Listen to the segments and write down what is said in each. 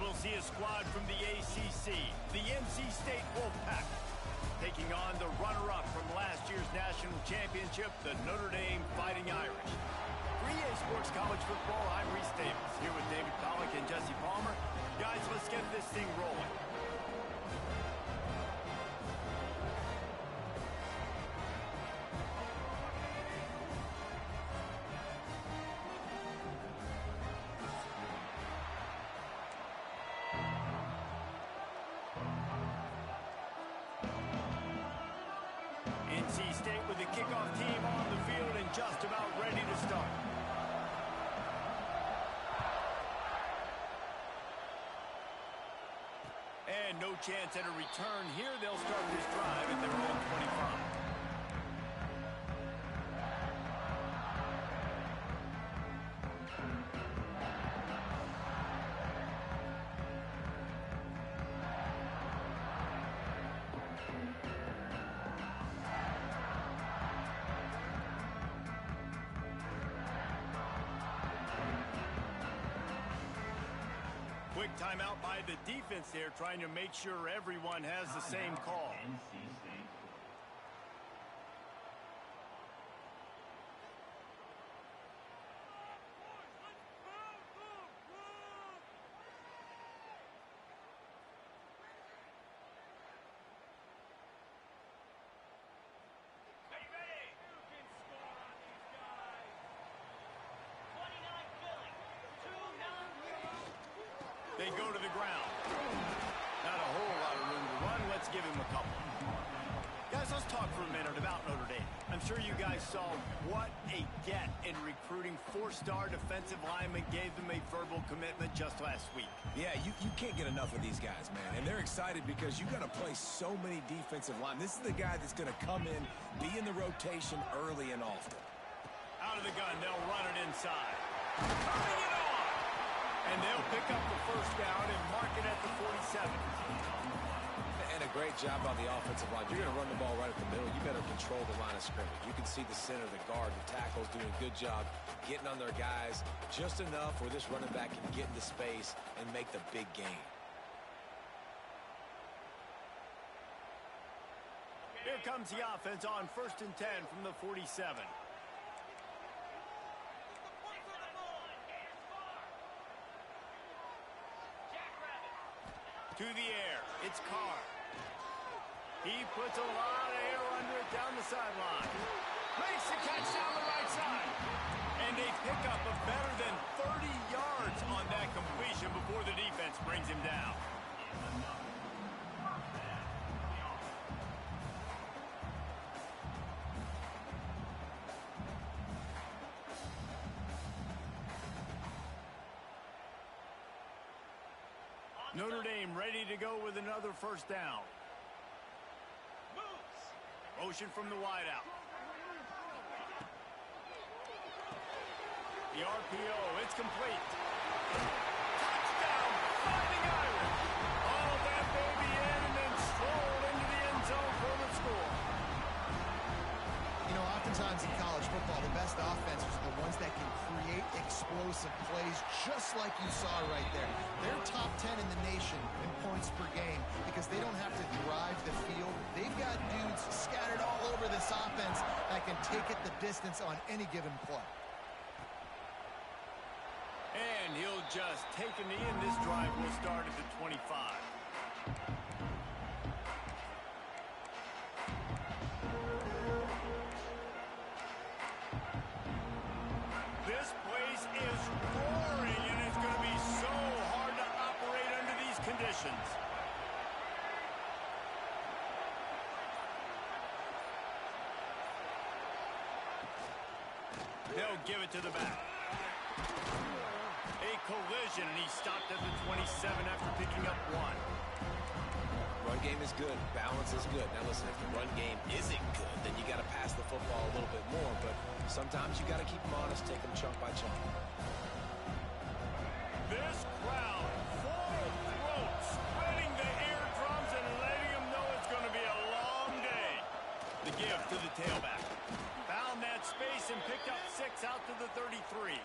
we'll see a squad from the ACC, the NC State Wolfpack, taking on the runner-up from last year's national championship, the Notre Dame Fighting Irish. For EA Sports College Football, I'm Reese Davis, here with David Pollack and Jesse Palmer. Guys, let's get this thing rolling. NC State with the kickoff team on the field and just about ready to start. And no chance at a return here. They'll start this drive at their own 25. Quick timeout by the defense there, trying to make sure everyone has the same call. They go to the ground. Not a whole lot of room to run. Let's give him a couple. Guys, let's talk for a minute about Notre Dame. I'm sure you guys saw what a get in recruiting. Four-star defensive linemen gave them a verbal commitment just last week. Yeah, you can't get enough of these guys, man. And they're excited because you got to play so many defensive linemen. This is the guy that's going to come in, be in the rotation early and often. Out of the gun, they'll run it inside. Turning it on! And they'll pick up the first down and mark it at the 47. And a great job on the offensive line. You're going to run the ball right at the middle. You better control the line of scrimmage. You can see the center, the guard, the tackles doing a good job getting on their guys just enough where this running back can get into space and make the big gain. Here comes the offense on 1st and 10 from the 47. To the air, it's Carr. He puts a lot of air under it down the sideline. Makes the catch down the right side. And they pick up a better than 30 yards on that completion before the defense brings him down. Notre Dame ready to go with another first down. Motion from the wideout. The RPO, it's complete. Touchdown, Fighting Irish. All that baby in and then strolled into the end zone for the score. You know, oftentimes in college football, the best offenses are the ones that can create explosive plays just like you saw right there. They're top 10 in the nation in points per game because they don't have to drive the field. They've got dudes scattered all over this offense that can take it the distance on any given play. And he'll just take a knee, and this drive will start at the 25. This place is roaring, and it's going to be so hard to operate under these conditions. They'll give it to the back. A collision, and he stopped at the 27 after picking up one. Run game is good. Balance is good. Now listen, if the run game isn't good, then you got to pass the football a little bit more. But sometimes you got to keep them honest, take them chunk by chunk. This crowd, full throat, spreading the eardrums and letting them know it's going to be a long day. The give to the tailback. Found that space and picked up 6 out to the 33.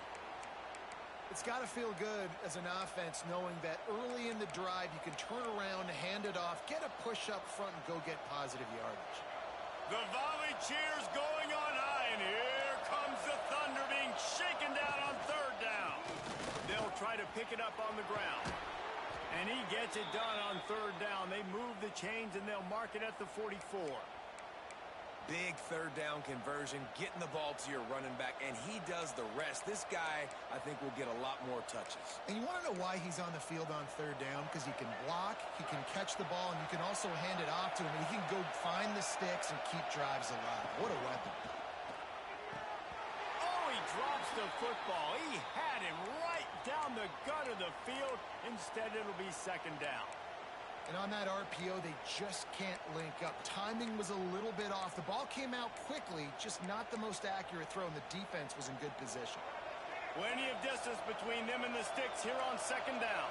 It's got to feel good as an offense knowing that early in the drive you can turn around, hand it off, get a push up front, and go get positive yardage. The volley cheers going on high, and here comes the Thunder being shaken down on third down. They'll try to pick it up on the ground. And he gets it done on third down. They move the chains, and they'll mark it at the 44. Big third down conversion, getting the ball to your running back, and he does the rest. This guy, I think, will get a lot more touches. And you want to know why he's on the field on third down? Because he can block, he can catch the ball, and you can also hand it off to him, and he can go find the sticks and keep drives alive. What a weapon. Oh, he drops the football. He had him right down the gut of the field. Instead, it'll be second down. And on that RPO, they just can't link up. Timing was a little bit off. The ball came out quickly, just not the most accurate throw, and the defense was in good position. Plenty of distance between them and the sticks here on second down.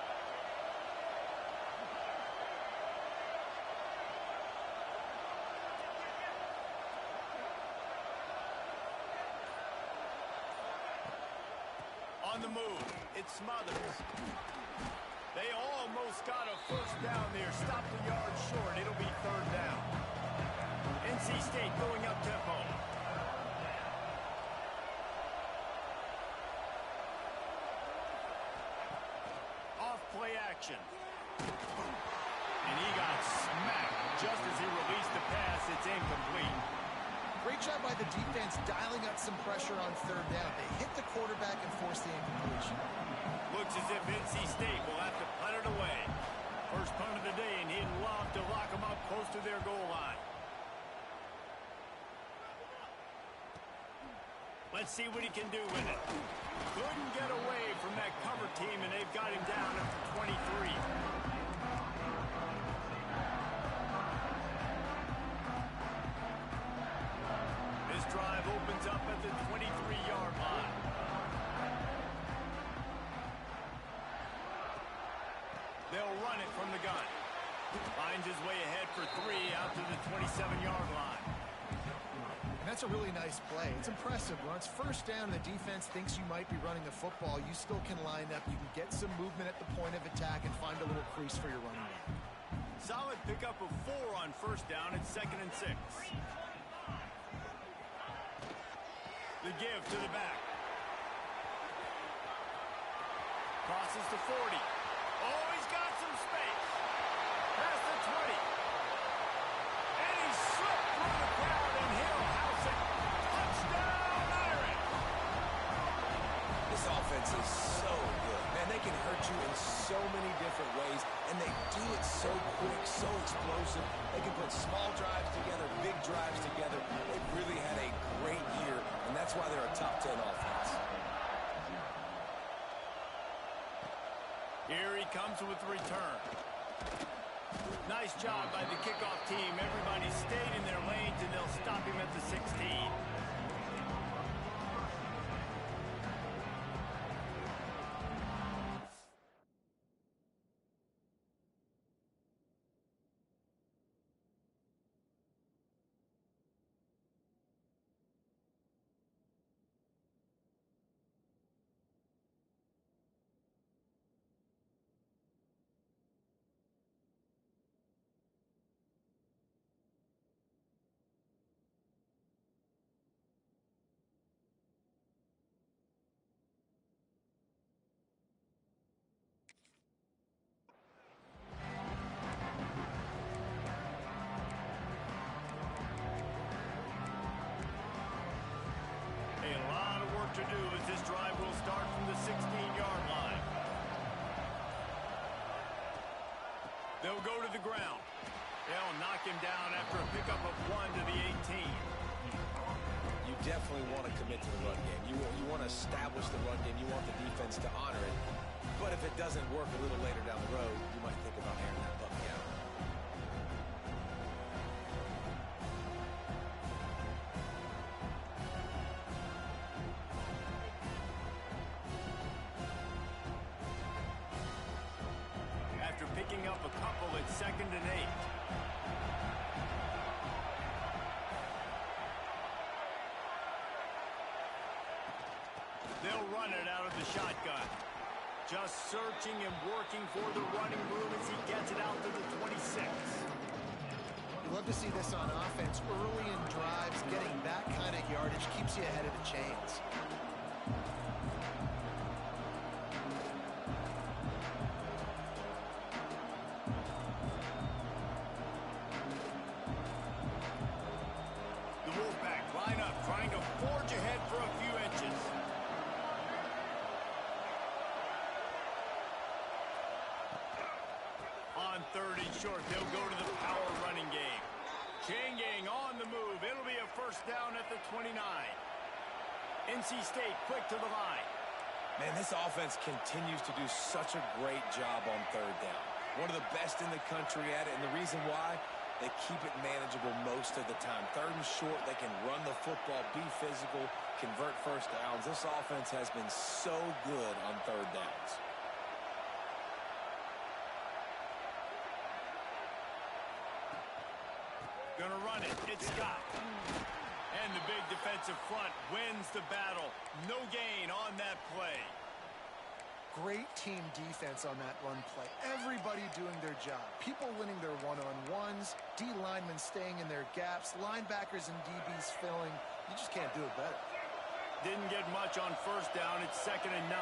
On the move, it's Smothers. They almost got a first down there. Stopped a yard short. It'll be third down. NC State going up tempo. Off play action. And he got smacked just as he released the pass. It's incomplete. Great job by the defense dialing up some pressure on third down. They hit the quarterback and forced the incompletion. Looks as if NC State will have to punt it away. First punt of the day, and he'd love to lock them up close to their goal line. Let's see what he can do with it. Couldn't get away from that cover team, and they've got him down at the 23. This drive opens up at the 23-yard line. They'll run it from the gun. Finds his way ahead for 3 out to the 27-yard line. And that's a really nice play. It's impressive. When it's first down and the defense thinks you might be running the football, you still can line up. You can get some movement at the point of attack and find a little crease for your running back. Solid pickup of 4 on first down at 2nd and 6. The give to the back. Crosses to 40. Oh, he's got some space. Past the 20. And he slipped through the crowd, and he'll house it. Touchdown, Irish. This offense is so good. Man, they can hurt you in so many different ways, and they do it so quick, so explosive. They can put small drives together, big drives together. They've really had a great year, and that's why they're a top 10 offense. Here he comes with the return. Nice job by the kickoff team. Everybody stayed in their lanes, and they'll stop him at the 16. To do as this drive will start from the 16-yard line. They'll go to the ground. They'll knock him down after a pickup of 1 to the 18. You definitely want to commit to the run game. You want to establish the run game. You want the defense to honor it. But if it doesn't work a little later down the road, you might think about airing that puppy out. Picking up a couple at 2nd and 8. They'll run it out of the shotgun. Just searching and working for the running room as he gets it out to the 26. You love to see this on offense. Early in drives, getting that kind of yardage keeps you ahead of the chains. The Wolfpack line up, trying to forge ahead for a few inches. On 30 short, they'll go to the power running game. Changing on the move. It'll be a first down at the 29. NC State quick to the line. Man, this offense continues to do such a great job on third down. One of the best in the country at it, and the reason why, they keep it manageable most of the time. Third and short, they can run the football, be physical, convert first downs. This offense has been so good on third downs. Gonna run it. It's Scott. And the big defensive front wins the battle. No gain on that play. Great team defense on that run play. Everybody doing their job. People winning their one-on-ones, D linemen staying in their gaps, linebackers and DBs filling. You just can't do it better. Didn't get much on first down. It's 2nd and 9.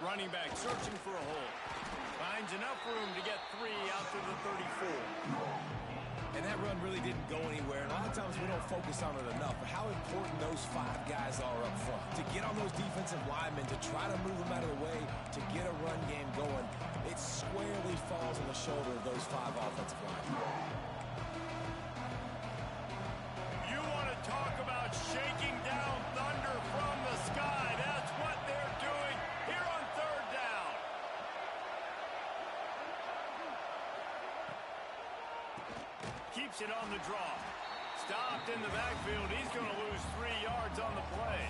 Running back searching for a hole. Finds enough room to get 3 out to the 34. And that run really didn't go anywhere. And a lot of times we don't focus on it enough. But how important those 5 guys are up front. To get on those defensive linemen, to try to move them out of the way, to get a run game going, it squarely falls on the shoulder of those 5 offensive linemen. You want to talk about shaking down thunder from the sky. That's what they're doing here on third down. Keeps it on the draw. Stopped in the backfield. He's going to lose 3 yards on the play.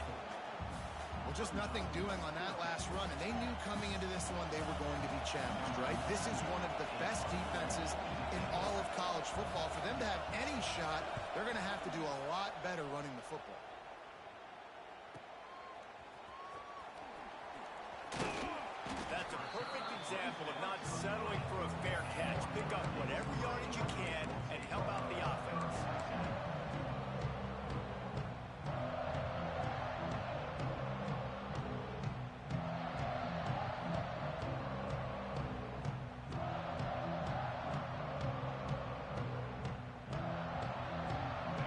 Well, just nothing doing on that last run, and they knew coming into this one they were going to be challenged, right? This is one of the best defenses in all of college football. For them to have any shot, they're going to have to do a lot better running the football. That's a perfect example of not settling for a fair catch. Pick up whatever yardage you can and help out the offense.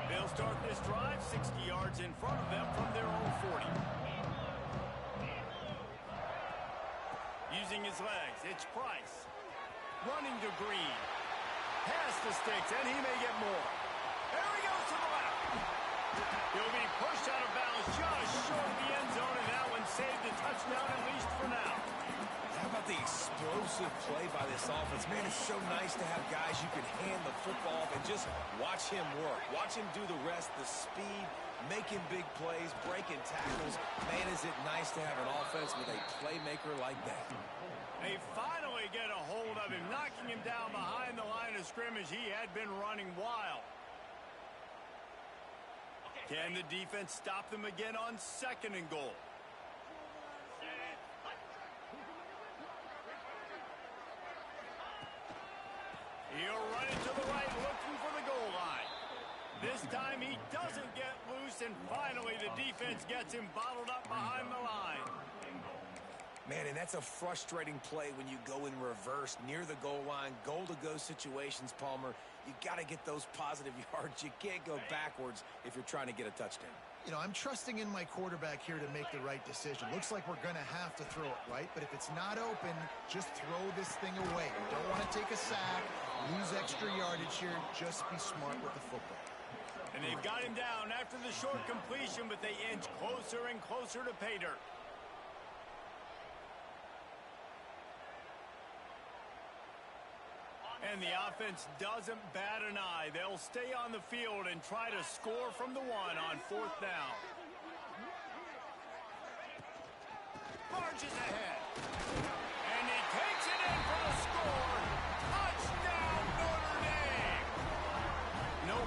They'll start this drive 60 yards in front of them from their own 40. Using his legs, it's Price. Running to Green. Pass the sticks, and he may get more. There he goes to the left. He'll be pushed out of bounds just short of the end zone, and that one saved a touchdown at least for now. How about the explosive play by this offense? Man, it's so nice to have guys you can hand the football off and just watch him work. Watch him do the rest, the speed, making big plays, breaking tackles. Man, is it nice to have an offense with a playmaker like that. They finally get a hold of him, knocking him down behind the line of scrimmage. He had been running wild. Can the defense stop them again on 2nd and goal? He'll run it to the right, looking for the goal line. This time he doesn't get loose, and finally the defense gets him bottled up behind the line. Man, and that's a frustrating play when you go in reverse near the goal line, goal-to-go situations, Palmer. You got to get those positive yards. You can't go backwards if you're trying to get a touchdown. You know, I'm trusting in my quarterback here to make the right decision. Looks like we're going to have to throw it, right? But if it's not open, just throw this thing away. You don't want to take a sack, lose extra yardage here. Just be smart with the football. And they've got him down after the short completion, but they inch closer and closer to pay dirt. And the offense doesn't bat an eye. They'll stay on the field and try to score from the 1 on 4th down. Marches ahead. And he takes it in for the score. Touchdown, Notre Dame. No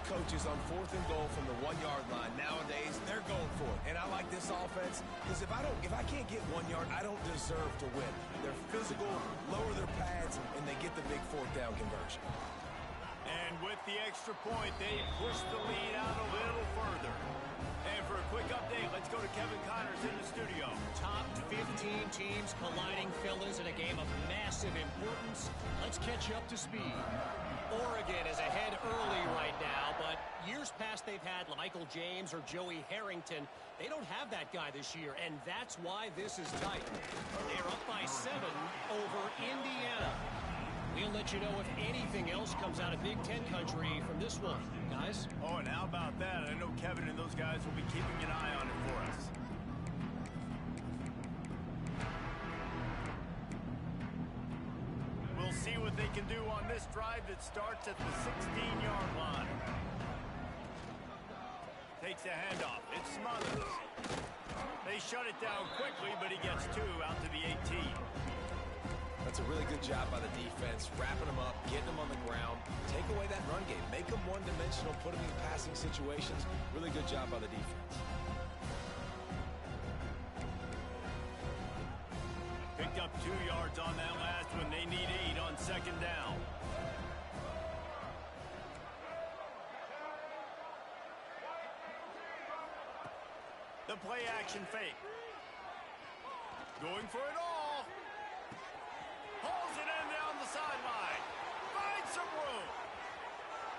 coaches on 4th and goal from the 1-yard line nowadays, they're going for it. And I like this offense because if I can't get 1 yard, I don't deserve to win. They're physical, lower their pads, and they get the big 4th down conversion. And with the extra point, they push the lead out a little further. And for a quick update, let's go to Kevin Connors in the studio. Top 15 teams colliding, fellas, in a game of massive importance. Let's catch you up to speed. Oregon is ahead early right now, but years past they've had Michael James or Joey Harrington. They don't have that guy this year, and that's why this is tight. They're up by 7 over Indiana. We'll let you know if anything else comes out of Big Ten country from this one, guys. Oh, and how about that? I know Kevin and those guys will be keeping an eye on it for us. We'll see what they can do on this drive that starts at the 16-yard line. Takes a handoff. It smothers. They shut it down quickly, but he gets 2 out to the 18. That's a really good job by the defense, wrapping them up, getting them on the ground, take away that run game, make them one-dimensional, put them in passing situations. Really good job by the defense. Picked up 2 yards on that last one. They need 8 on 2nd down. The play action fake. Going for it all. Pulls it in down the sideline. Finds some room.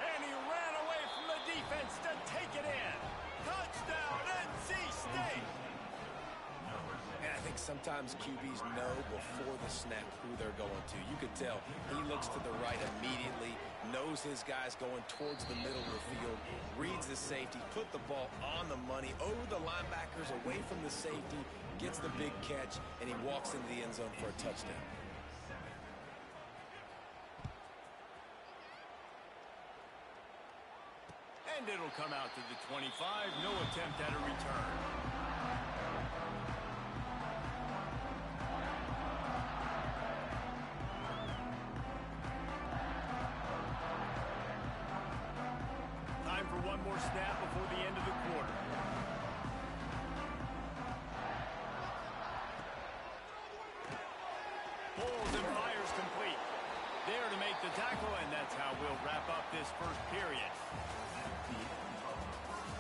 And he ran away from the defense to take it in. Touchdown, NC State. And I think sometimes QBs know before the snap who they're going to. You could tell he looks to the right immediately, knows his guy's going towards the middle of the field, reads the safety, put the ball on the money, over the linebackers, away from the safety, gets the big catch, and he walks into the end zone for a touchdown. And it'll come out to the 25. No attempt at a return. Time for one more snap before the end of the quarter. Pulls and fires complete. There to make the tackle, and that's how we'll wrap up this first period.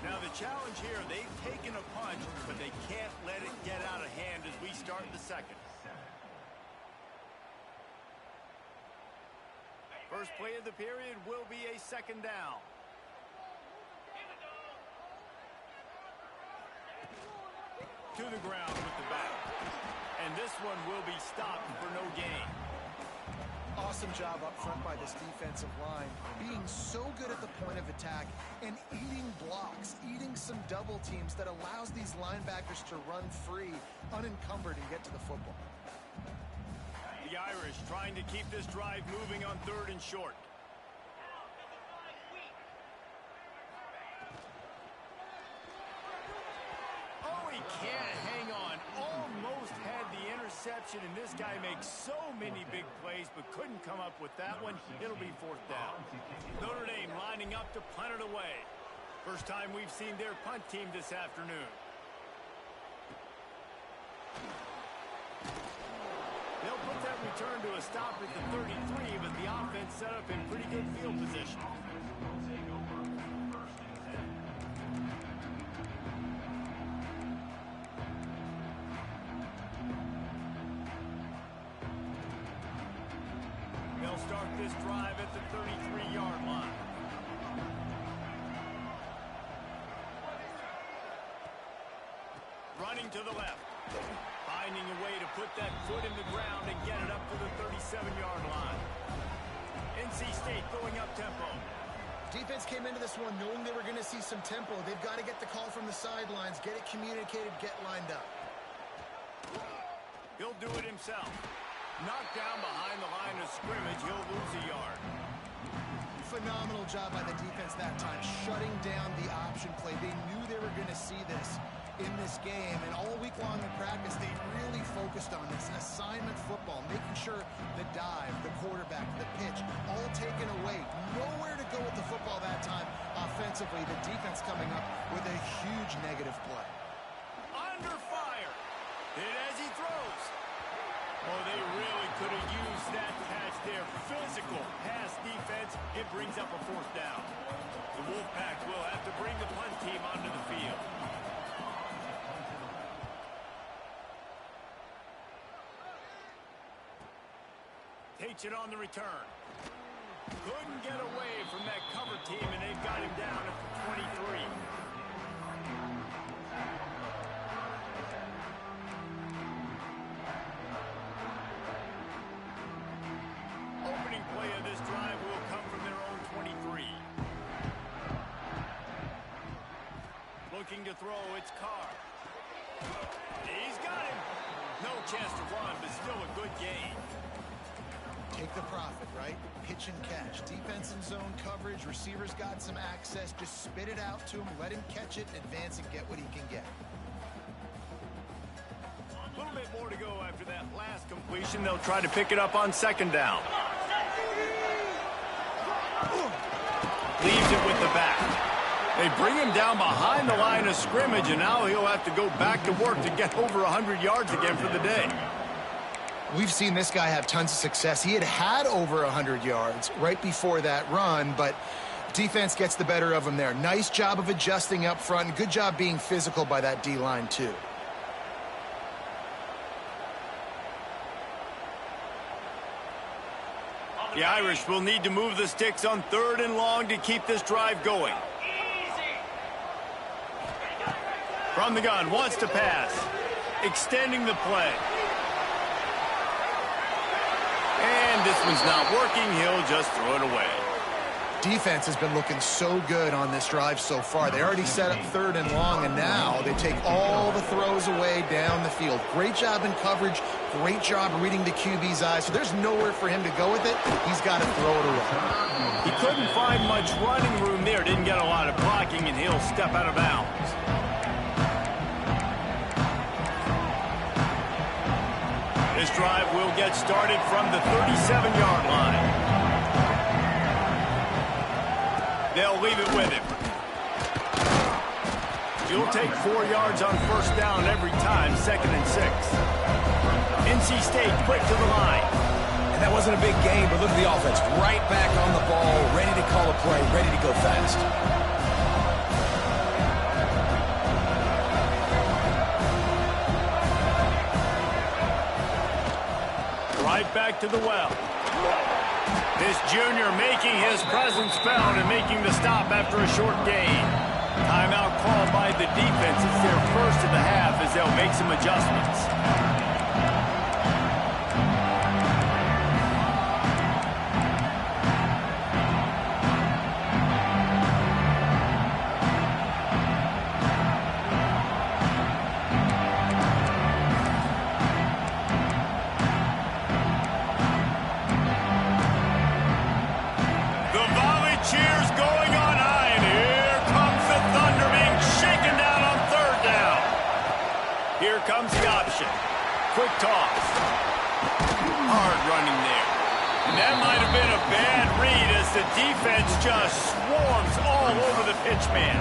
Now the challenge here, they've taken a punch, but they can't let it get out of hand as we start the second. First play of the period will be a 2nd down. To the ground with the back. And this one will be stopped for no gain. Awesome job up front by this defensive line, being so good at the point of attack and eating blocks, eating some double teams that allows these linebackers to run free, unencumbered, and get to the football. The Irish trying to keep this drive moving on 3rd and short. Oh, he can't hang on. Almost had the interception, and this guy makes so many big plays, but couldn't come up with that one. It'll be 4th down. Notre Dame lining up to punt it away. First time we've seen their punt team this afternoon. They'll put that return to a stop at the 33, but the offense set up in pretty good field position. They'll start this drive at the 33-yard line. Running to the left. Finding a way to put that foot in the ground and get it up to the 37-yard line. NC State going up tempo. Defense came into this one knowing they were going to see some tempo. They've got to get the call from the sidelines, get it communicated, get lined up. He'll do it himself. Knocked down behind the line of scrimmage. He'll lose a yard. Phenomenal job by the defense that time, shutting down the option play. They knew they were going to see this in this game, and all week long in practice, they really focused focused on this assignment football, making sure the dive, the quarterback, the pitch, all taken away. Nowhere to go with the football that time offensively. The defense coming up with a huge negative play. Under fire. Hit as he throws. Oh, they really could have used that catch there. Physical pass defense. It brings up a fourth down. The Wolfpack will have to bring the punt team onto the field. Takes it on the return. Couldn't get away from that cover team, and they've got him down at the 23. Opening play of this drive will come from their own 23. Looking to throw, it's Carr. He's got him. No chance to run, but still a good gain. Take the profit, right? Pitch and catch. Defense in zone coverage. Receivers got some access. Just spit it out to him. Let him catch it, advance, and get what he can get. A little bit more to go after that last completion. They'll try to pick it up on second down. Leaves it with the back. They bring him down behind the line of scrimmage, and now he'll have to go back to work to get over 100 yards again for the day. We've seen this guy have tons of success. He had over 100 yards right before that run, but defense gets the better of him there. Nice job of adjusting up front. Good job being physical by that D-line, too. The Irish will need to move the sticks on 3rd and long to keep this drive going. From the gun, wants to pass. Extending the play. And this one's not working. He'll just throw it away. Defense has been looking so good on this drive so far. They already set up 3rd and long, and now they take all the throws away down the field. Great job in coverage. Great job reading the QB's eyes. So there's nowhere for him to go with it. He's got to throw it away. He couldn't find much running room there. Didn't get a lot of blocking, and he'll step out of bounds. This drive will get started from the 37-yard line. They'll leave it with him. He'll take 4 yards on first down every time, 2nd and 6. NC State quick to the line. And that wasn't a big gain, but look at the offense. Right back on the ball, ready to call a play, ready to go fast. Right back to the well. This junior making his presence felt and making the stop after a short gain. Timeout called by the defense. It's their first of the half as they'll make some adjustments. Comes the option. Quick toss. Hard running there. And that might have been a bad read as the defense just swarms all over the pitch man.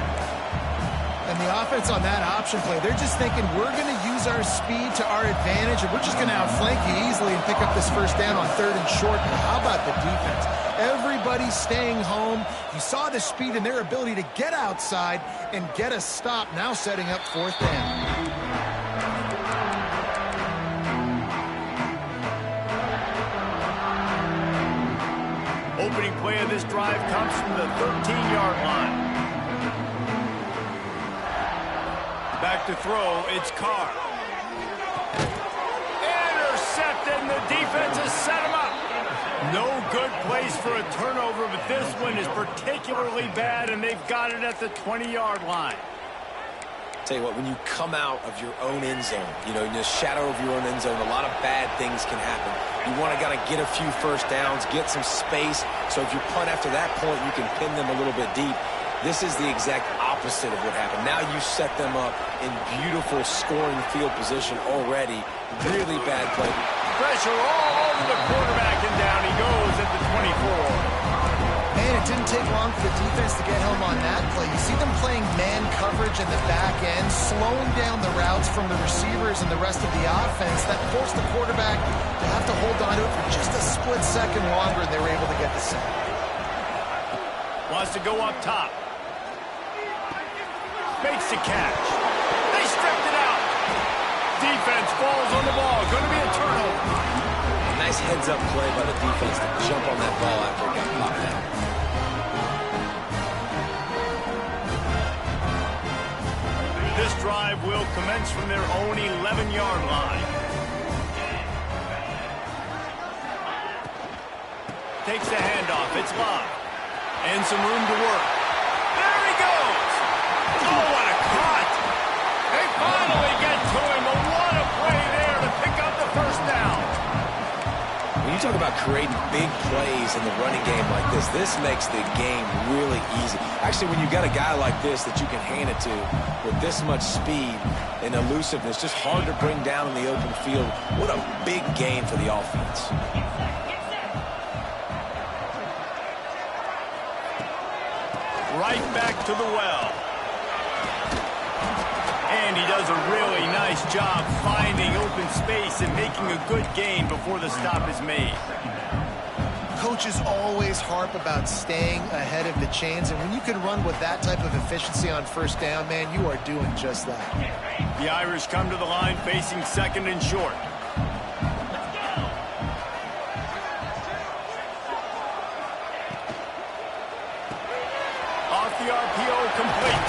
And the offense on that option play, they're just thinking we're going to use our speed to our advantage and we're just going to outflank you easily and pick up this first down on 3rd and short. But how about the defense? Everybody's staying home. You saw the speed and their ability to get outside and get a stop, now setting up 4th down. Opening play of this drive comes from the 13-yard line. Back to throw, it's Carr. Intercepted, and the defense has set him up. No good place for a turnover, but this one is particularly bad, and they've got it at the 20-yard line. Tell you what, when you come out of your own end zone, in the shadow of your own end zone, a lot of bad things can happen. You want to get a few first downs, get some space, so if you punt after that point, you can pin them a little bit deep. This is the exact opposite opposite of what happened. Now you set them up in beautiful scoring field position already. Really bad play. Pressure all over the quarterback, and down he goes at the 24. Man, it didn't take long for the defense to get home on that play. You see them playing man coverage in the back end, slowing down the routes from the receivers and the rest of the offense. That forced the quarterback to have to hold on to it for just a split second longer, and they were able to get the sack. Wants to go up top. Makes the catch. They stripped it out. Defense falls on the ball. Going to be a turnover. Nice heads-up play by the defense to jump on that ball after it got popped out. This drive will commence from their own 11-yard line. Takes the handoff. It's Love. And some room to work. There he goes. Oh, what a cut. They finally get to him. But what a play there to pick up the first down. When you talk about creating big plays in the running game like this makes the game really easy. Actually, when you got a guy like this that you can hand it to with this much speed and elusiveness, just hard to bring down in the open field. What a big gain for the offense. Right back to the well. And he does a really nice job finding open space and making a good gain before the stop is made. Coaches always harp about staying ahead of the chains, and when you can run with that type of efficiency on first down, man, you are doing just that. The Irish come to the line facing second and short. Off the RPO, complete.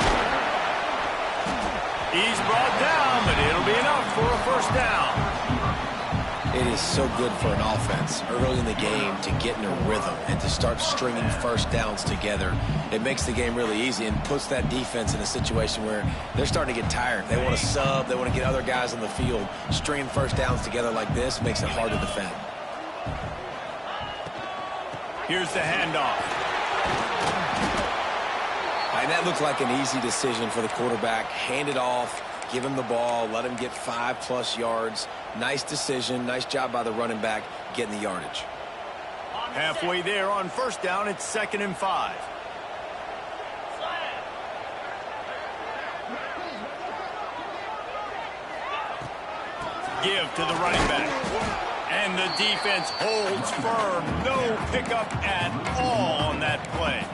He's brought down, but it'll be enough for a first down. It is so good for an offense early in the game to get in a rhythm and to start stringing first downs together. It makes the game really easy and puts that defense in a situation where they're starting to get tired. They want to sub. They want to get other guys on the field. Stringing first downs together like this makes it hard to defend. Here's the handoff. And that looked like an easy decision for the quarterback. Hand it off, give him the ball, let him get 5+ yards. Nice decision. Nice job by the running back getting the yardage. Halfway there on first down, it's 2nd and 5. Give to the running back. And the defense holds firm. No pickup at all on that play.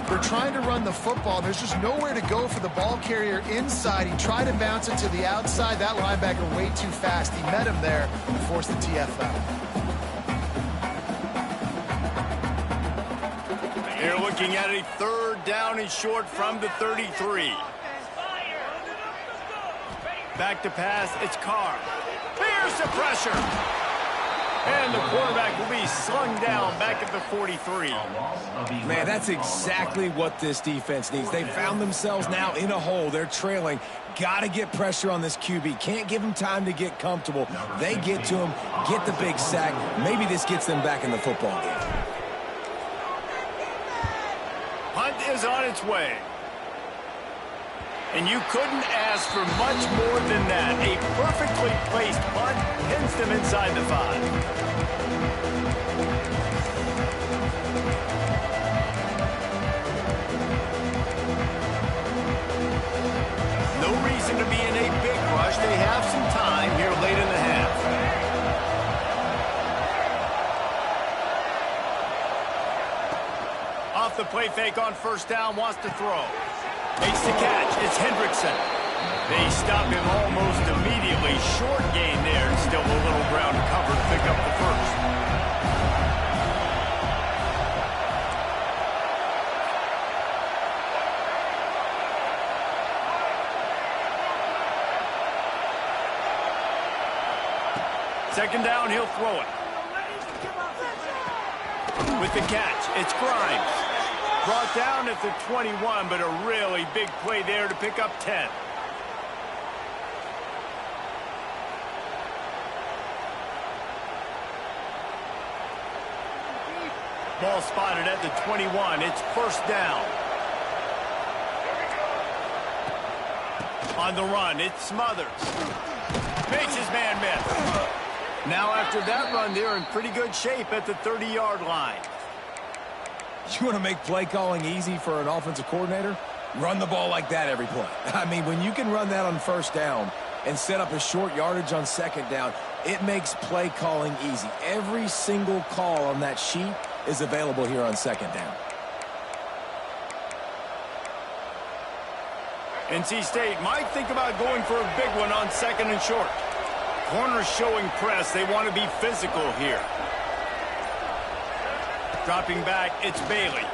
They're trying to run the football. There's just nowhere to go for the ball carrier inside. He tried to bounce it to the outside. That linebacker way too fast. He met him there and forced the TFL. They're looking at a 3rd down and short from the 33. Back to pass. It's Carr. Here's the pressure. And the quarterback will be slung down back at the 43. Man, that's exactly what this defense needs. They found themselves now in a hole. They're trailing. Got to get pressure on this QB. Can't give him time to get comfortable. They get to him, get the big sack. Maybe this gets them back in the football game. Punt is on its way. And you couldn't ask for much more than that. A perfectly placed punt pins them inside the 5. No reason to be in a big rush. They have some time here late in the half. Off the play fake on first down, wants to throw. Makes the catch. It's Hendrickson. They stop him almost immediately. Short gain there, and still a little ground to cover to pick up the first. Second down, he'll throw it. With the catch, it's Grimes. Brought down at the 21, but a really big play there to pick up 10. Ball spotted at the 21. It's first down. On the run, it's Smothers. Makes his man miss. Now after that run, they're in pretty good shape at the 30-yard line. You want to make play calling easy for an offensive coordinator? Run the ball like that every play. I mean, when you can run that on first down and set up a short yardage on second down, it makes play calling easy. Every single call on that sheet is available here on second down. NC State might think about going for a big one on second and short. Corners showing press. They want to be physical here. Dropping back, it's Bailey.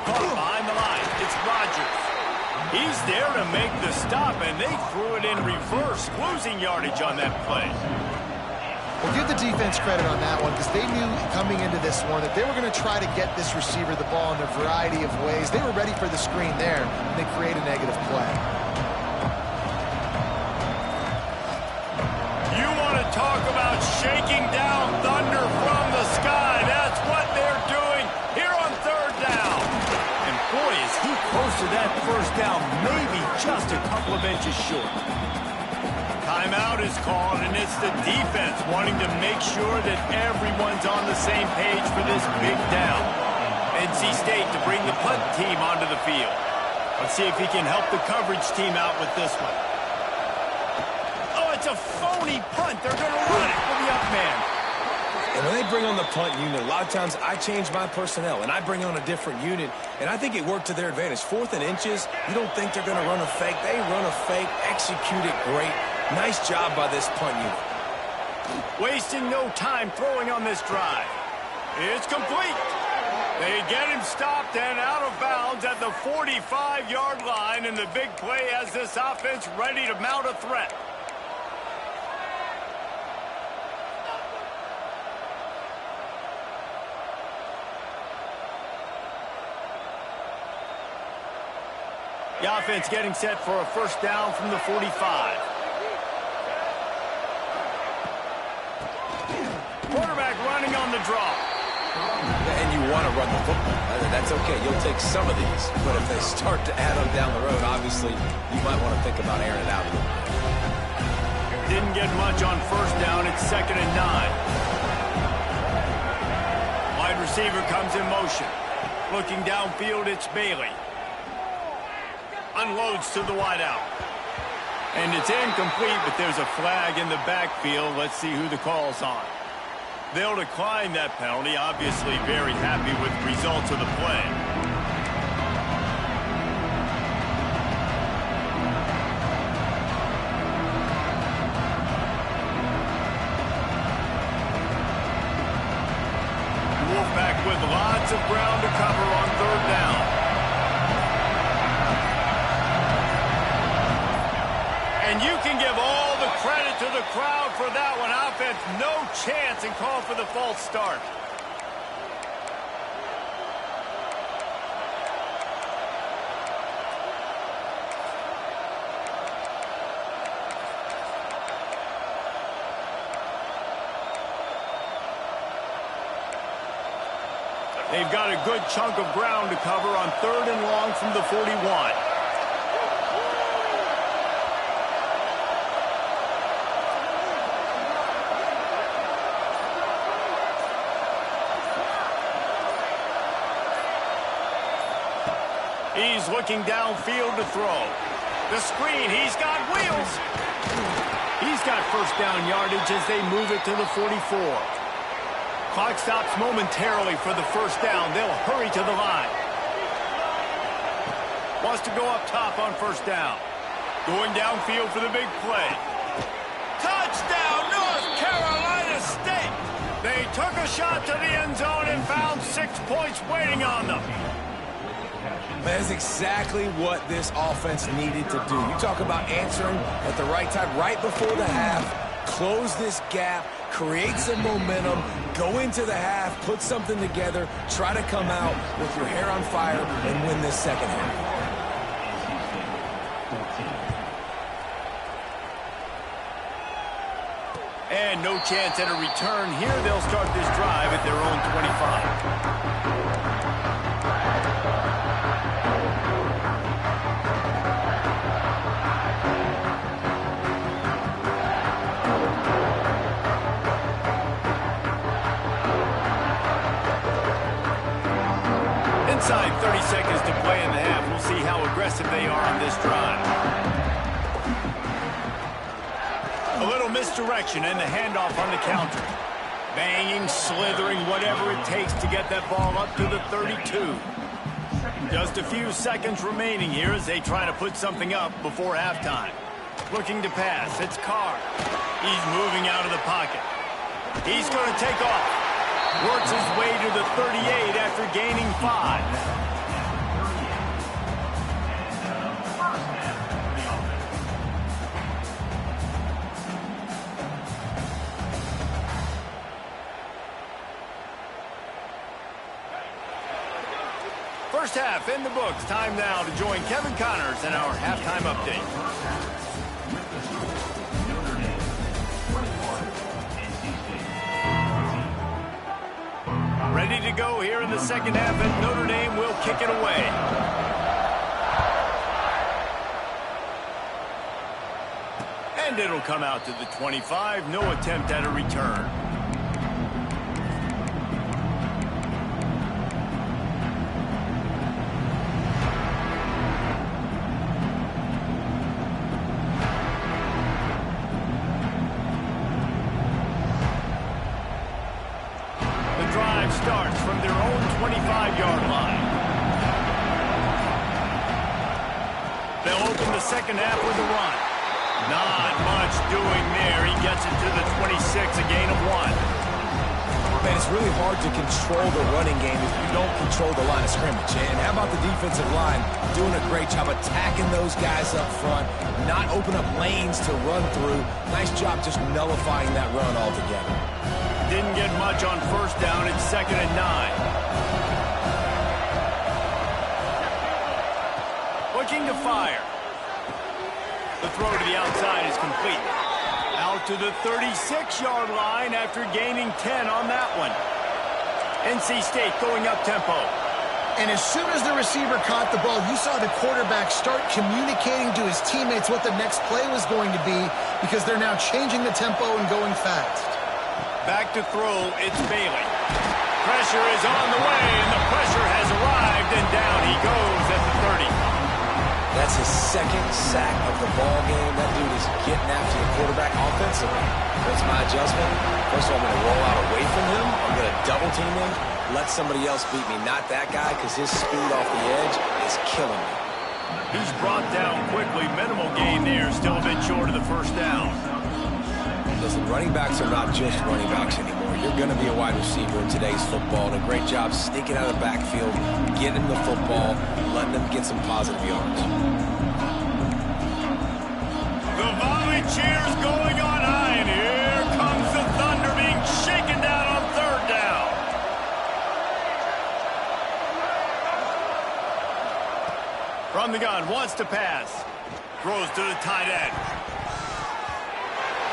Caught behind the line, it's Rogers. He's there to make the stop, and they threw it in reverse, losing yardage on that play. Well, give the defense credit on that one because they knew coming into this one that they were going to try to get this receiver the ball in a variety of ways. They were ready for the screen there, and they create a negative play. You want to talk about shaking down thunder from the sky. That's what they're doing here on third down. And boy, is he close to that first down, maybe just a couple of inches short. Timeout is called, and it's the defense wanting to make sure that everyone's on the same page for this big down. NC State to bring the punt team onto the field. Let's see if he can help the coverage team out with this one. Oh, it's a phony punt. They're going to run it with the up man. And when they bring on the punt unit, a lot of times I change my personnel, and I bring on a different unit, and I think it worked to their advantage. 4th and inches, you don't think they're going to run a fake. They run a fake, execute it great. Nice job by this punt unit. Wasting no time throwing on this drive. It's complete. They get him stopped and out of bounds at the 45-yard line, and the big play has this offense ready to mount a threat. The offense getting set for a first down from the 45. Quarterback running on the draw. And you want to run the football. That's okay. You'll take some of these. But if they start to add them down the road, obviously, you might want to think about airing it out a little bit. Didn't get much on first down. It's 2nd and 9. Wide receiver comes in motion. Looking downfield, it's Bailey. Unloads to the wideout. And it's incomplete, but there's a flag in the backfield. Let's see who the call's on. They'll decline that penalty. Obviously very happy with the results of the play. Wolfpack with lots of ground to cover on third down. And you can give all the credit to the crowd for that one. Offense, no chance, and call for the false start. They've got a good chunk of ground to cover on 3rd and long from the 41. He's looking downfield to throw. The screen, he's got wheels. He's got first down yardage as they move it to the 44. Clock stops momentarily for the first down. They'll hurry to the line. Wants to go up top on first down. Going downfield for the big play. Touchdown, North Carolina State! They took a shot to the end zone and found 6 points waiting on them. That is exactly what this offense needed to do. You talk about answering at the right time, right before the half, close this gap, create some momentum, go into the half, put something together, try to come out with your hair on fire and win this second half. And no chance at a return here. They'll start this drive at their own 25. seconds to play in the half. We'll see how aggressive they are on this drive. A little misdirection and the handoff on the counter. Banging, slithering, whatever it takes to get that ball up to the 32. Just a few seconds remaining here as they try to put something up before halftime. Looking to pass. It's Carr. He's moving out of the pocket. He's going to take off. Works his way to the 38 after gaining 5. First half in the books. Time now to join Kevin Connors in our halftime update. Ready to go here in the second half, and Notre Dame will kick it away. And it'll come out to the 25. No attempt at a return. Starts from their own 25-yard line. They'll open the second half with a run. Not much doing there. He gets it to the 26, a gain of 1. Man, it's really hard to control the running game if you don't control the line of scrimmage. And how about the defensive line doing a great job attacking those guys up front, not open up lanes to run through. Nice job just nullifying that run altogether. Didn't get much on first down. It's 2nd and 9. Looking to fire. The throw to the outside is complete. Out to the 36-yard line after gaining 10 on that one. NC State going up tempo. And as soon as the receiver caught the ball, you saw the quarterback start communicating to his teammates what the next play was going to be, because they're now changing the tempo and going fast. Back to throw, it's Bailey. Pressure is on the way, and the pressure has arrived, and down he goes at the 30. That's his second sack of the ball game. That dude is getting after the quarterback offensively. What's my adjustment? First of all, I'm going to roll out away from him. I'm going to double team him. Let somebody else beat me, not that guy, because his speed off the edge is killing me. He's brought down quickly. Minimal gain there, still a bit short of the first down. Listen, running backs are not just running backs anymore. You're going to be a wide receiver in today's football, and a great job sneaking out of the backfield, getting the football, letting them get some positive yards. The volley cheers going on high, and here comes the Thunder being shaken down on 3rd down. From the gun, wants to pass. Throws to the tight end.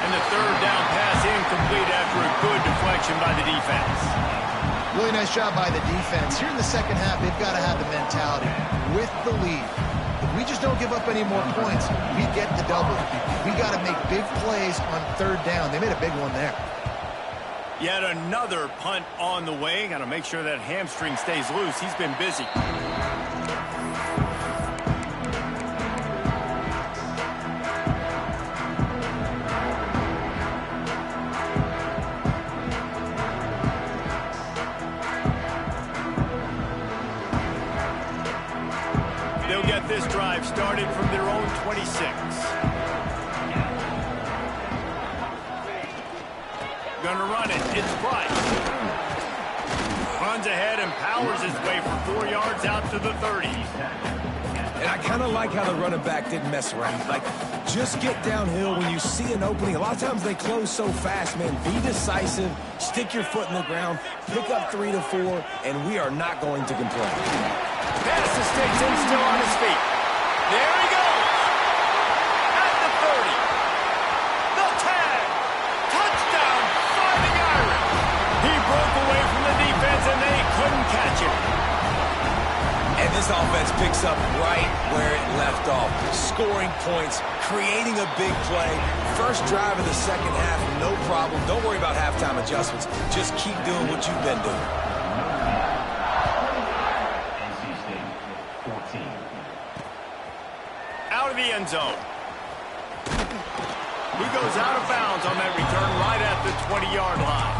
And the 3rd down pass incomplete after a good deflection by the defense. Really nice job by the defense. Here in the second half, they've got to have the mentality with the lead. If we just don't give up any more points, we get the double. We got to make big plays on 3rd down. They made a big one there. Yet another punt on the way. Got to make sure that hamstring stays loose. He's been busy. This drive started from their own 26. Gonna run it. It's Price. Runs ahead and powers his way for 4 yards out to the 30. And I kind of like how the running back didn't mess around. Like, just get downhill when you see an opening. A lot of times they close so fast, man. Be decisive. Stick your foot in the ground. Pick up 3 to 4, and we are not going to complain. Pass to Stetson, still on his feet. There he goes. At the 30. The tag. Touchdown, Fighting Irish. He broke away from the defense, and they couldn't catch him. And this offense picks up right where it left off. Scoring points, creating a big play. First drive of the second half, no problem. Don't worry about halftime adjustments. Just keep doing what you've been doing. end zone. He goes out of bounds on that return right at the 20-yard line.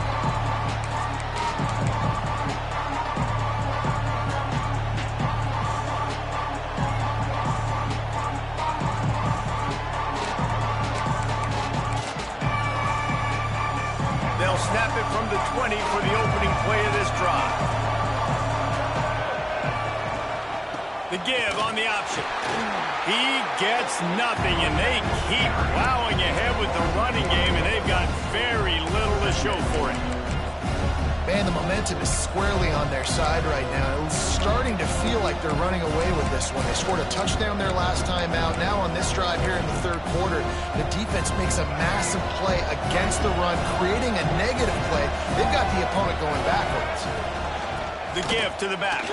They'll snap it from the 20 for the opening play of this drive. The give on the option. He gets nothing, and they keep plowing ahead with the running game, and they've got very little to show for it. Man, the momentum is squarely on their side right now. It's starting to feel like they're running away with this one. They scored a touchdown their last time out. Now on this drive here in the third quarter, the defense makes a massive play against the run, creating a negative play. They've got the opponent going backwards. The give to the back.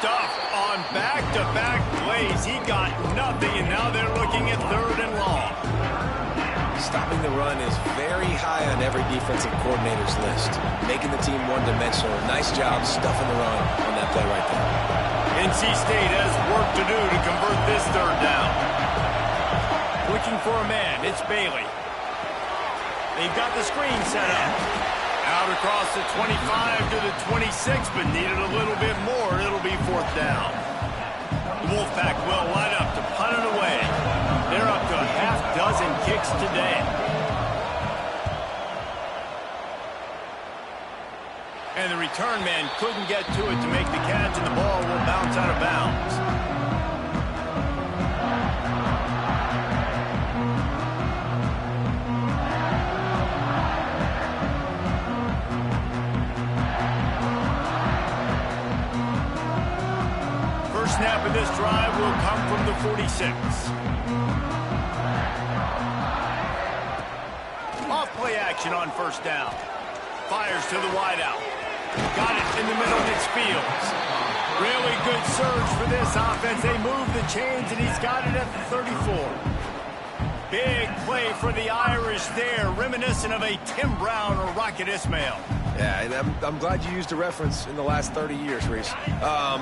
Stuffed on back-to-back plays. He got nothing, and now they're looking at third and long. Stopping the run is very high on every defensive coordinator's list. Making the team one-dimensional. Nice job stuffing the run on that play right there. NC State has work to do to convert this third down. Looking for a man. It's Bailey. They've got the screen set up. Out across the 25 to the 26, but needed a little bit more. It'll be fourth down. The Wolfpack will line up to punt it away. They're up to a half-dozen kicks today. And the return man couldn't get to it to make the catch, and the ball will bounce out of bounds. Snap of this drive will come from the 46. Off play action on first down. Fires to the wideout. Got it in the middle of its fields. Really good surge for this offense. They move the chains, and he's got it at the 34. Big play for the Irish there, reminiscent of a Tim Brown or Rocket Ismail. Yeah, I'm glad you used a reference in the last 30 years, Reese.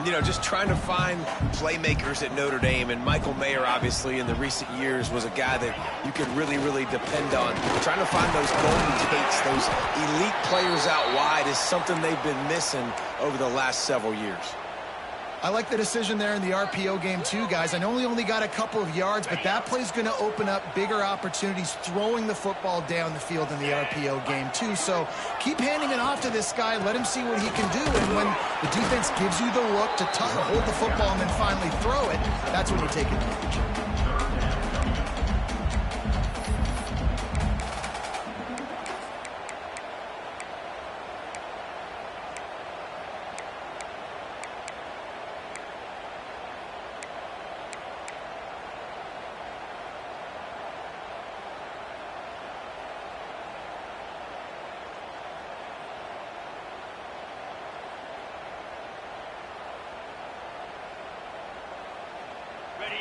You know, just trying to find playmakers at Notre Dame, and Michael Mayer, obviously, in the recent years, was a guy that you could really, really depend on. Trying to find those golden takes, those elite players out wide is something they've been missing over the last several years. I like the decision there in the RPO game too, guys. I know he only got a couple of yards, but that play's going to open up bigger opportunities throwing the football down the field in the RPO game too. So keep handing it off to this guy. Let him see what he can do. And when the defense gives you the look to hold the football and then finally throw it, that's when you take advantage.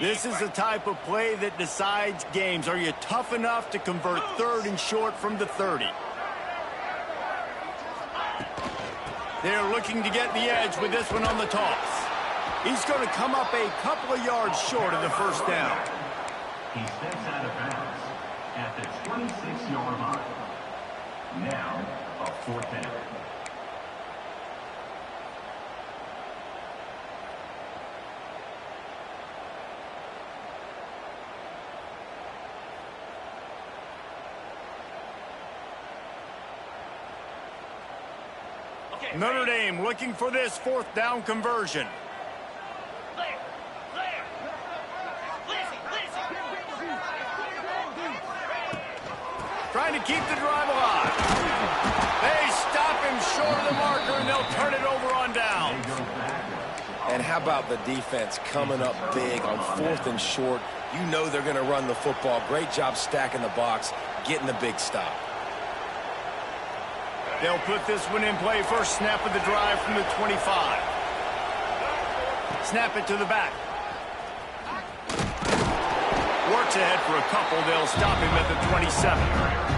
This is the type of play that decides games. Are you tough enough to convert third and short from the 30? They're looking to get the edge with this one on the toss. He's going to come up a couple of yards short of the first down. He steps out of bounds at the 26-yard line. Now, a fourth down. Notre Dame looking for this fourth down conversion. Trying to keep the drive alive. They stop him short of the marker, and they'll turn it over on downs. And how about the defense coming up big on fourth and short? You know they're going to run the football. Great job stacking the box, getting the big stop. They'll put this one in play. First snap of the drive from the 25. Snap it to the back. Works ahead for a couple. They'll stop him at the 27.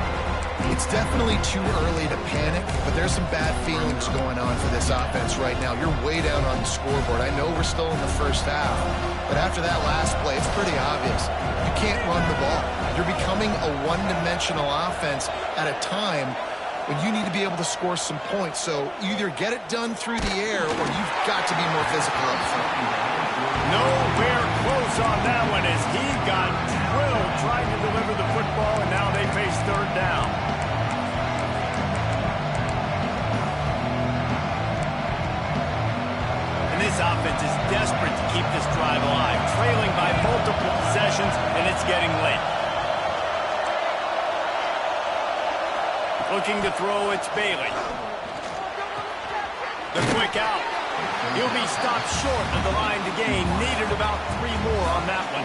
It's definitely too early to panic, but there's some bad feelings going on for this offense right now. You're way down on the scoreboard. I know we're still in the first half, But after that last play, it's pretty obvious. You can't run the ball. You're becoming a one-dimensional offense at a time when you need to be able to score some points. So either get it done through the air or you've got to be more physical up front. Nowhere close on that one as he got drilled trying to deliver the football, and now they face third down. And this offense is desperate to keep this drive alive, trailing by multiple possessions, and it's getting late. Looking to throw, it's Bailey. The quick out. He'll be stopped short of the line to gain. Needed about 3 more on that one.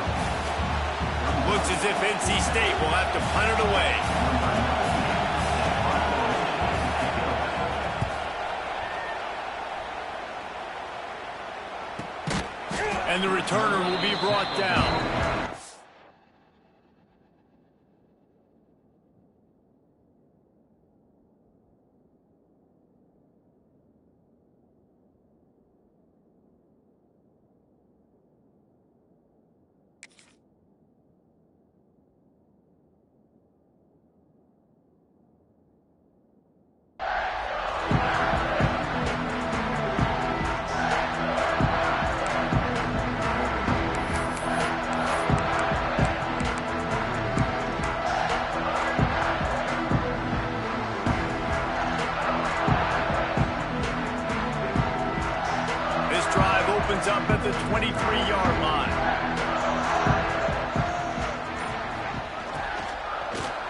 Looks as if NC State will have to punt it away. And the returner will be brought down. Up at the 23-yard line.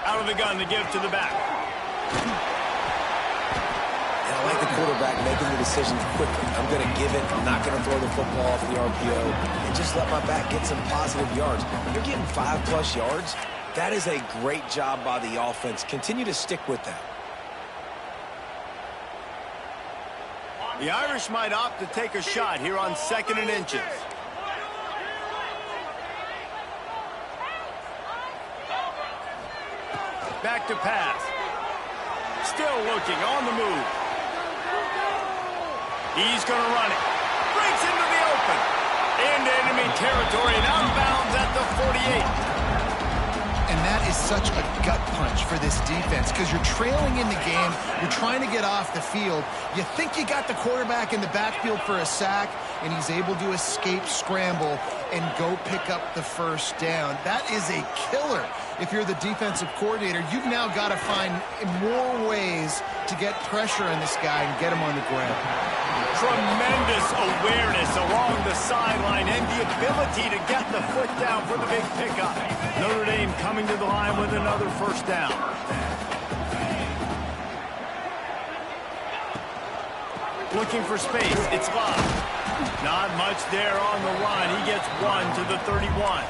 Out of the gun to give to the back. And I like the quarterback making the decision quickly. I'm going to give it. I'm not going to throw the football off the RPO and just let my back get some positive yards. You're getting 5+ yards. That is a great job by the offense. Continue to stick with that. The Irish might opt to take a shot here on 2nd and inches. Back to pass. Still looking on the move. He's going to run it. Breaks into the open. Into enemy territory and out of bounds at the 48. And that is such a gut punch for this defense because you're trailing in the game. You're trying to get off the field. You think you got the quarterback in the backfield for a sack, and he's able to escape scramble and go pick up the first down. That is a killer. If you're the defensive coordinator, you've now got to find more ways to get pressure on this guy and get him on the ground. Tremendous awareness along the sideline and the ability to get the foot down for the big pickup. Notre Dame coming to the line with another first down. Looking for space. It's Love. Not much there on the line. He gets 1 to the 31.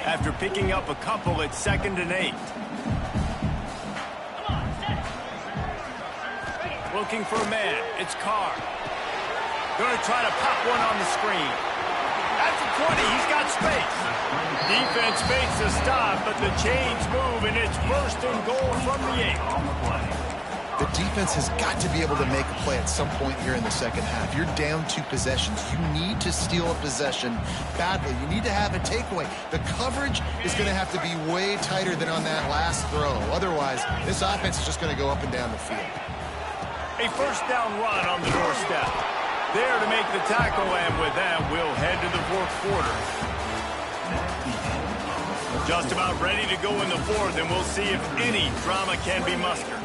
After picking up a couple at 2nd and 8. Looking for a man. It's Carr. Going to try to pop one on the screen. At the 20, he's got space. Defense makes a stop, but the chains move, and it's 1st and goal from the 8. The defense has got to be able to make a play at some point here in the second half. You're down 2 possessions. You need to steal a possession badly. You need to have a takeaway. The coverage is going to have to be way tighter than on that last throw. Otherwise, this offense is just going to go up and down the field. A first down run on the doorstep. There to make the tackle, and with that, we'll head to the 4th quarter. Just about ready to go in the 4th, and we'll see if any drama can be mustered.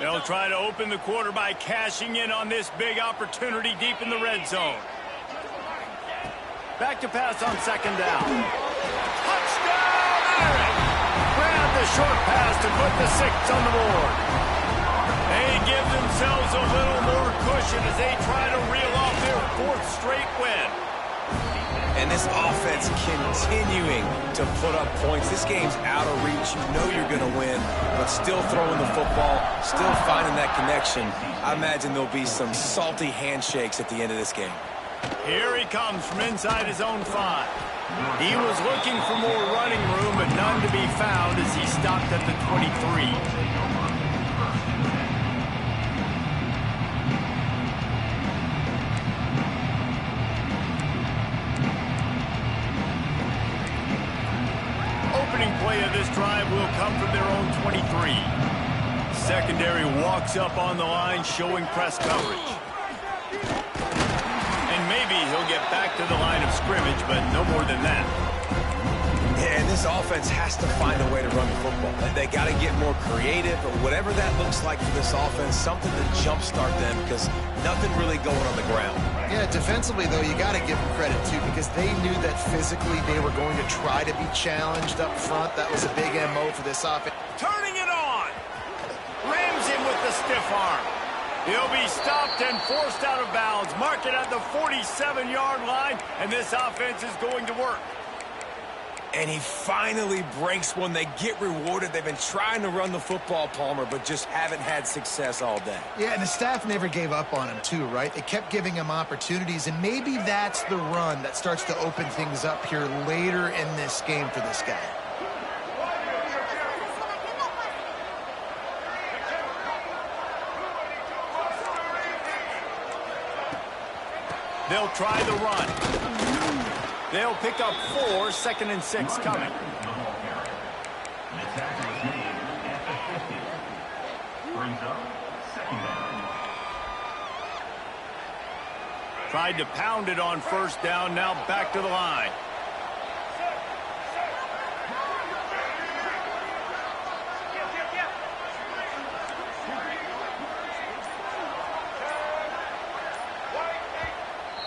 They'll try to open the quarter by cashing in on this big opportunity deep in the red zone. Back to pass on 2nd down. Touchdown, Irish! Grab the short pass to put the 6 on the board. They give themselves themselves a little more cushion as they try to reel off their 4th straight win. And this offense continuing to put up points. This game's out of reach. You know you're going to win, but still throwing the football, still finding that connection. I imagine there'll be some salty handshakes at the end of this game. Here he comes from inside his own 5. He was looking for more running room, but none to be found as he stopped at the 23. Opening play of this drive will come from their own 23. Secondary walks up on the line, showing press coverage. And maybe he'll get back to the line of scrimmage, but no more than that. And this offense has to find a way to run the football. They got to get more creative, or whatever that looks like for this offense, something to jumpstart them, because nothing really going on the ground. Yeah, defensively, though, you got to give them credit, too, because they knew that physically they were going to try to be challenged up front. That was a big MO for this offense. Turning it on. Rams him with the stiff arm. He'll be stopped and forced out of bounds. Mark it at the 47-yard line, and this offense is going to work. And he finally breaks one. They get rewarded. They've been trying to run the football, Palmer, but just haven't had success all day. Yeah, and the staff never gave up on him, too, right? They kept giving him opportunities, and maybe that's the run that starts to open things up here later in this game for this guy. They'll try the run. They'll pick up 4, 2nd and 6 coming. The tackle is made at the 50. Brings up 2nd down. Tried to pound it on 1st down, now back to the line.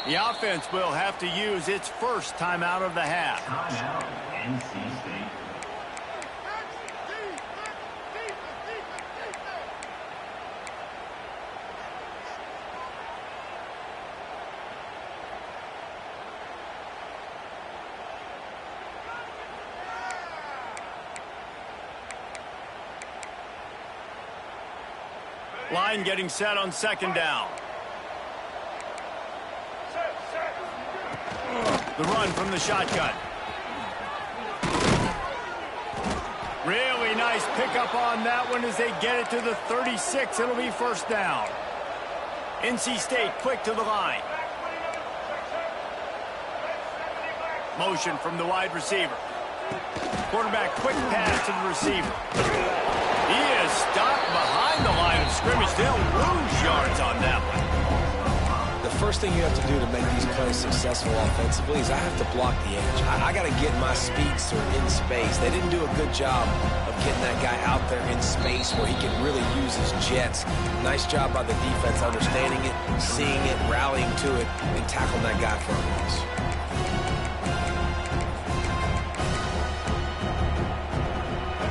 The offense will have to use its first timeout of the half. Timeout, NC State. Line getting set on 2nd down. The run from the shotgun. Really nice pickup on that one as they get it to the 36. It'll be 1st down. NC State quick to the line. Motion from the wide receiver. Quarterback quick pass to the receiver. He is stopped behind the line of scrimmage. They'll lose yards on that one. The first thing you have to do to make these plays successful offensively is I have to block the edge. I got to get my speedster in space. They didn't do a good job of getting that guy out there in space where he can really use his jets. Nice job by the defense understanding it, seeing it, rallying to it, and tackling that guy for a loss.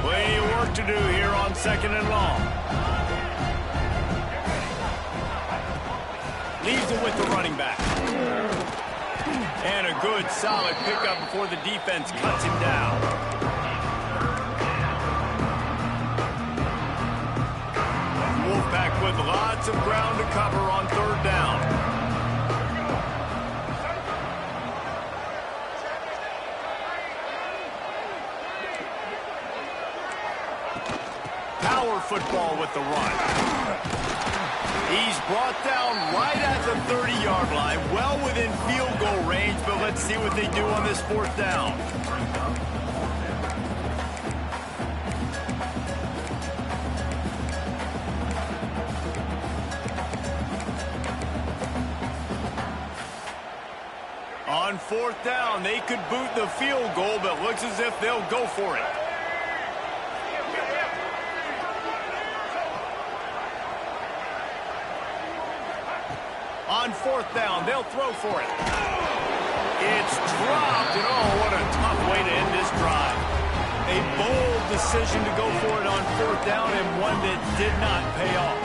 Plenty of work to do here on 2nd and long. Leaves it with the running back. And a good, solid pickup before the defense cuts him down. Wolfpack with lots of ground to cover on 3rd down. Power football with the run. He's brought down right at the 30-yard line, well within field goal range, but let's see what they do on this 4th down. On 4th down, they could boot the field goal, but looks as if they'll go for it. On 4th down, they'll throw for it. It's dropped, and oh, what a tough way to end this drive. A bold decision to go for it on 4th down, and one that did not pay off.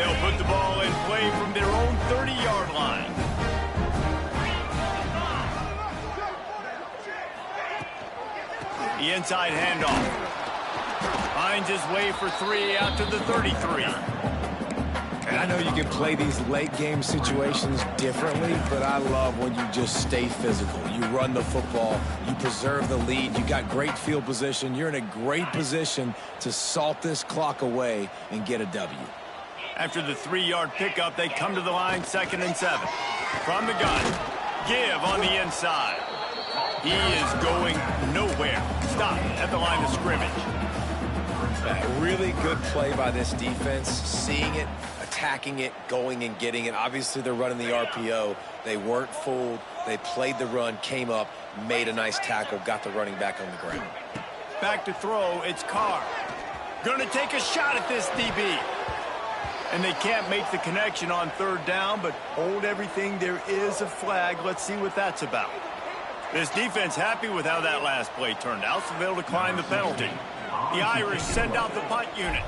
They'll put the ball in play from their own 30-yard line. The inside handoff. Finds his way for 3 out to the 33. And I know you can play these late game situations differently, but I love when you just stay physical. You run the football, you preserve the lead, you got great field position, you're in a great position to salt this clock away and get a W. After the 3-yard pickup, they come to the line, 2nd and 7. From the gun, give on the inside. He is going nowhere. Stop at the line of scrimmage. A really good play by this defense, seeing it, attacking it, going and getting it. Obviously, they're running the RPO. They weren't fooled. They played the run, came up, made a nice tackle, got the running back on the ground. Back to throw, it's Carr. Gonna take a shot at this DB. And they can't make the connection on 3rd down, but hold everything. There is a flag. Let's see what that's about. This defense happy with how that last play turned out, so they'll decline the penalty. The Irish send out the punt unit.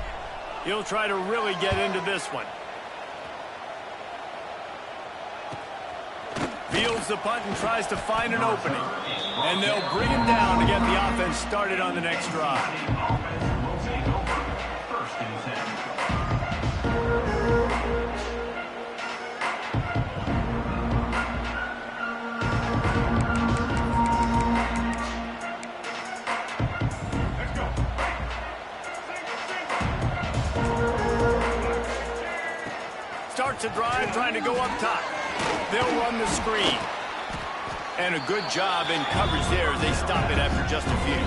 He'll try to really get into this one. Fields the punt and tries to find an opening. And they'll bring him down to get the offense started on the next drive. Starts a drive trying to go up top. They'll run the screen. And a good job in coverage there as they stop it after just a few.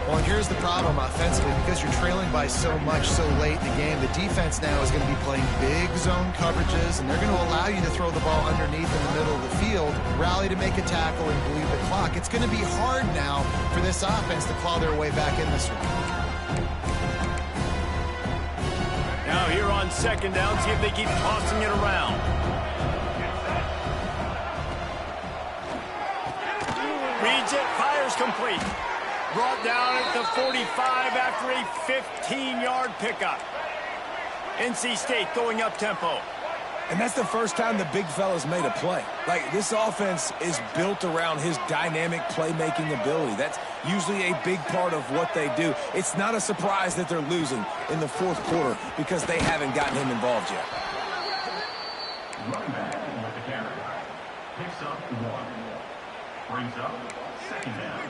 Well, and here's the problem offensively. Because you're trailing by so much so late in the game, the defense now is going to be playing big zone coverages, and they're going to allow you to throw the ball underneath in the middle of the field, rally to make a tackle, and bleed the clock. It's going to be hard now for this offense to claw their way back in this one. Now here on 2nd down, see if they keep tossing it around. Reads it, fires complete. Brought down at the 45 after a 15-yard pickup. NC State going up tempo. And that's the first time the big fella's made a play. Like, this offense is built around his dynamic playmaking ability. That's usually a big part of what they do. It's not a surprise that they're losing in the 4th quarter because they haven't gotten him involved yet. Running back with the carry. Picks up 1. Brings up 2nd down.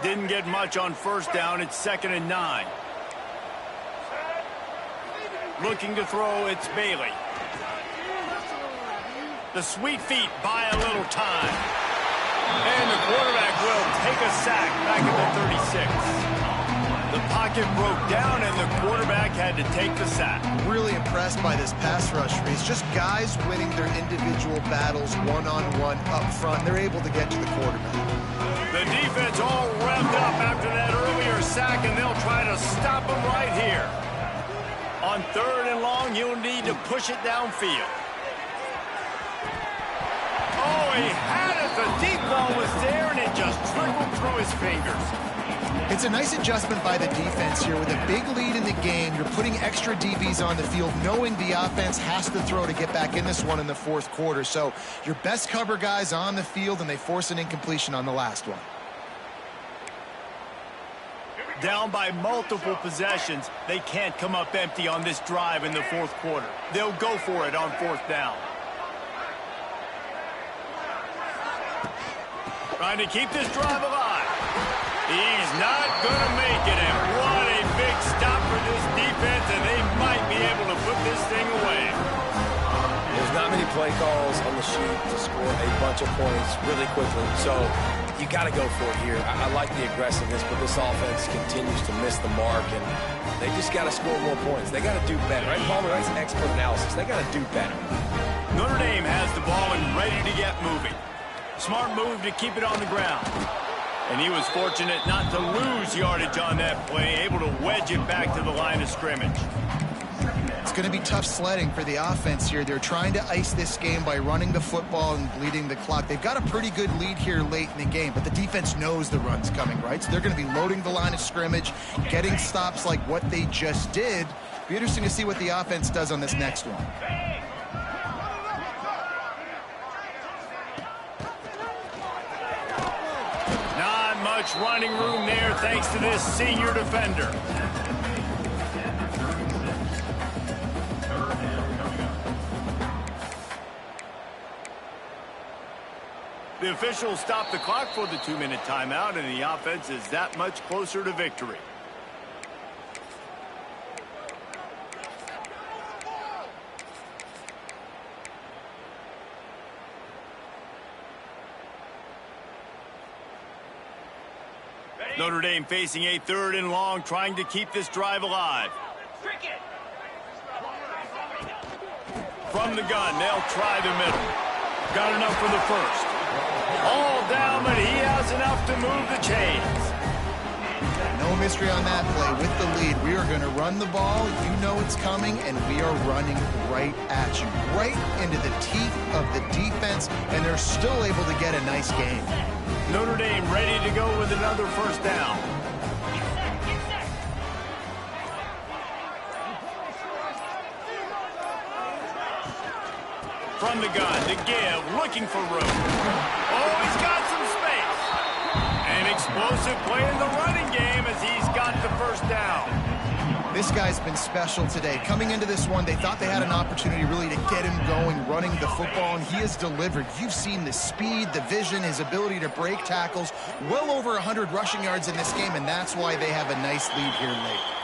Didn't get much on 1st down. It's 2nd and 9. Looking to throw, it's Bailey. The sweet feet buy a little time. And the quarterback will take a sack back at the 36. The pocket broke down, and the quarterback had to take the sack. Really impressed by this pass rush. It's just guys winning their individual battles one-on-one up front. They're able to get to the quarterback. The defense all revved up after that earlier sack, and they'll try to stop him right here. On 3rd and long, he'll need to push it downfield. Oh, he had it. The deep ball was there, and it just trickled through his fingers. It's a nice adjustment by the defense here. With a big lead in the game, you're putting extra DBs on the field, knowing the offense has to throw to get back in this one in the 4th quarter. So your best cover guys on the field, and they force an incompletion on the last one. Down by multiple possessions, they can't come up empty on this drive in the 4th quarter. They'll go for it on 4th down. Trying to keep this drive alive. He's not going to make it, and what a big stop for this defense, and they might be able to put this thing away. There's not many play calls on the sheet to score a bunch of points really quickly, so you got to go for it here. I like the aggressiveness, but this offense continues to miss the mark, and they just got to score more points. They got to do better, right, Palmer? That's expert analysis. They got to do better. Notre Dame has the ball and ready to get moving. Smart move to keep it on the ground. And he was fortunate not to lose yardage on that play, able to wedge it back to the line of scrimmage. It's going to be tough sledding for the offense here. They're trying to ice this game by running the football and bleeding the clock. They've got a pretty good lead here late in the game, but the defense knows the run's coming, right? So they're going to be loading the line of scrimmage, getting stops like what they just did. Be interesting to see what the offense does on this next one. Not much running room there thanks to this senior defender. The officials stop the clock for the 2-minute timeout, and the offense is that much closer to victory. Notre Dame facing a 3rd and long, trying to keep this drive alive. From the gun, they'll try the middle. Got enough for the first. All down, but he has enough to move the chains. No mystery on that play. With the lead, we are going to run the ball. You know it's coming, and we are running right at you, right into the teeth of the defense, and they're still able to get a nice game. Notre Dame ready to go with another first down. From the gun, to give, looking for room. Oh, he's got some space. An explosive play in the running game as he's got the first down. This guy's been special today. Coming into this one, they thought they had an opportunity really to get him going, running the football, and he has delivered. You've seen the speed, the vision, his ability to break tackles. Well over 100 rushing yards in this game, and that's why they have a nice lead here late.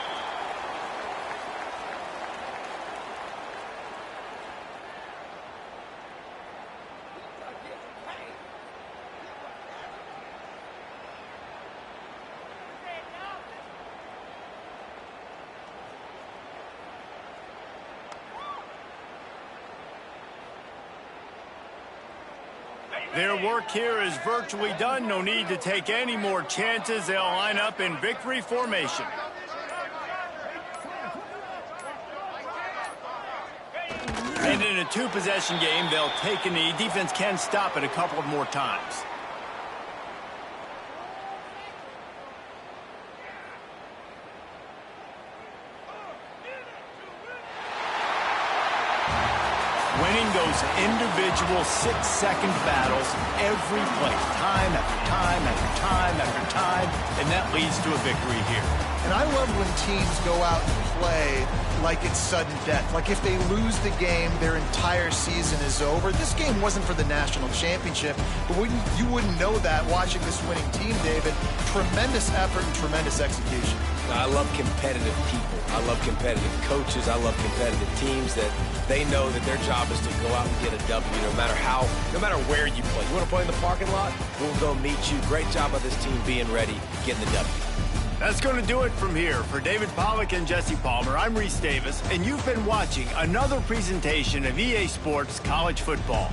Their work here is virtually done. No need to take any more chances. They'll line up in victory formation. And in a 2-possession game, they'll take a knee. Defense can stop it a couple of more times. Winning those individual 6-second battles every play, time after time after time after time, and that leads to a victory here. And I love when teams go out and play like it's sudden death. Like if they lose the game, their entire season is over. This game wasn't for the national championship, but you wouldn't know that watching this winning team, David. Tremendous effort and tremendous execution. I love competitive people. I love competitive coaches. I love competitive teams that they know that their job is to go out and get a W no matter where you play. You want to play in the parking lot? We'll go meet you. Great job by this team being ready, getting the W. That's going to do it from here. For David Pollack and Jesse Palmer, I'm Reese Davis, and you've been watching another presentation of EA Sports College Football.